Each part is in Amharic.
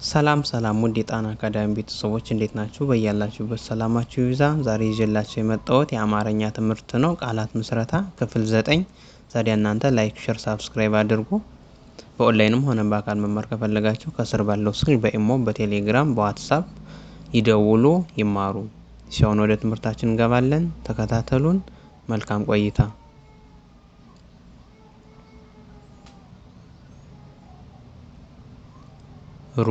ሰላም ውድ የጣና አካዳሚ ቤተሰቦች እንዴት ናችሁ? በያላችሁበት ሰላማችሁ ይብዛ። ዛሬ ይዤላችሁ የመጣሁት የአማርኛ ትምህርት ነው። ቃላት ምስረታ ክፍል 9። ታዲያ እናንተ ላይክ፣ ሼር፣ ሳብስክራይብ አድርጉ። በኦንላይንም ሆነ በአካል መማር ከፈለጋችሁ ከስር ባለው ስልክ በኢሞ፣ በቴሌግራም፣ በዋትስአፕ ይደውሉ፣ ይማሩ። ሲሆን ወደ ትምህርታችን እንገባለን። ተከታተሉን። መልካም ቆይታ። ሩ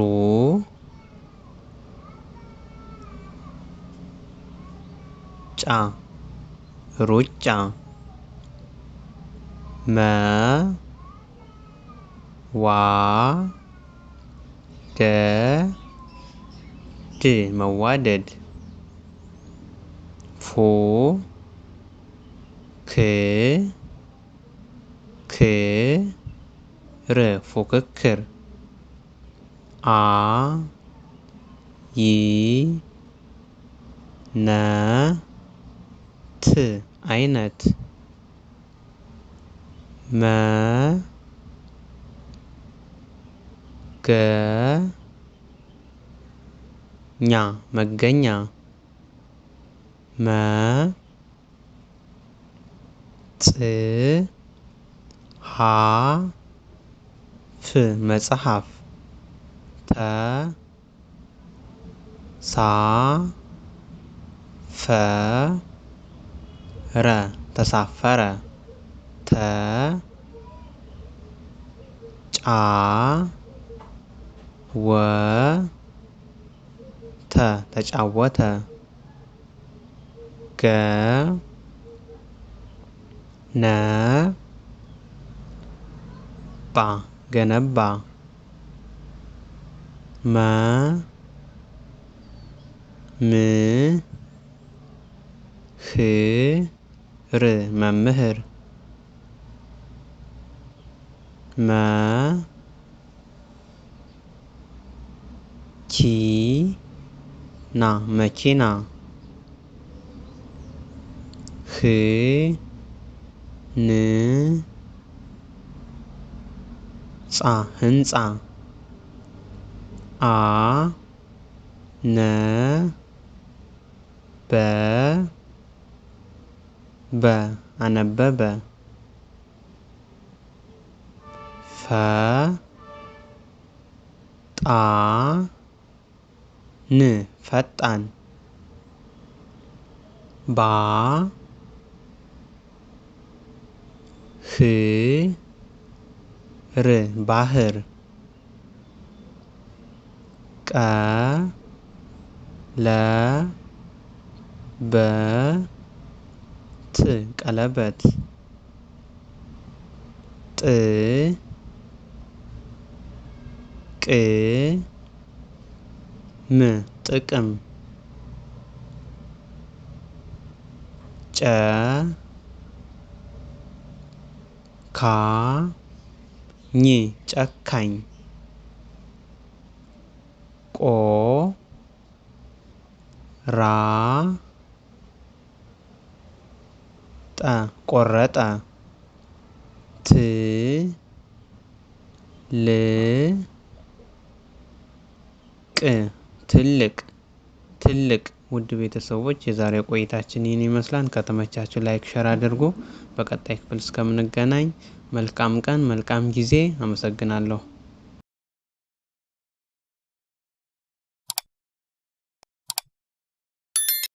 ጫ ሩጫ መ ዋ ደ ድ መዋደድ ፉ ክ ር ፉክክር አ ይ ነ ት አይነት መ ገ ኛ መገኛ መ ፅ ሀ ፍ መጽሐፍ ተ ሳ ፈ ረ ተሳፈረ ተ ጫ ወ ተ ተጫወተ ገ ነ ባ ገነባ መ ም ህ ር መምህር መ ኪ ና መኪና ህ ን ጻ ህንፃ አ ነ በ አነበበ ፈ ጣ ን ፈጣን ባ ህ ር ባህር ቀ ለ በ ት ቀለበት ጥ ቅ ም ጥቅም ጨ ካ ኝ ጨካኝ ቆ ራ ጠ ቆረጠ ት ል ቅ ትልቅ ውድ ቤተሰቦች የዛሬ ቆይታችን ይህን ይመስላል። ከተመቻችሁ ላይክ ሼር አድርጉ። በቀጣይ ክፍል እስከምንገናኝ መልካም ቀን፣ መልካም ጊዜ። አመሰግናለሁ።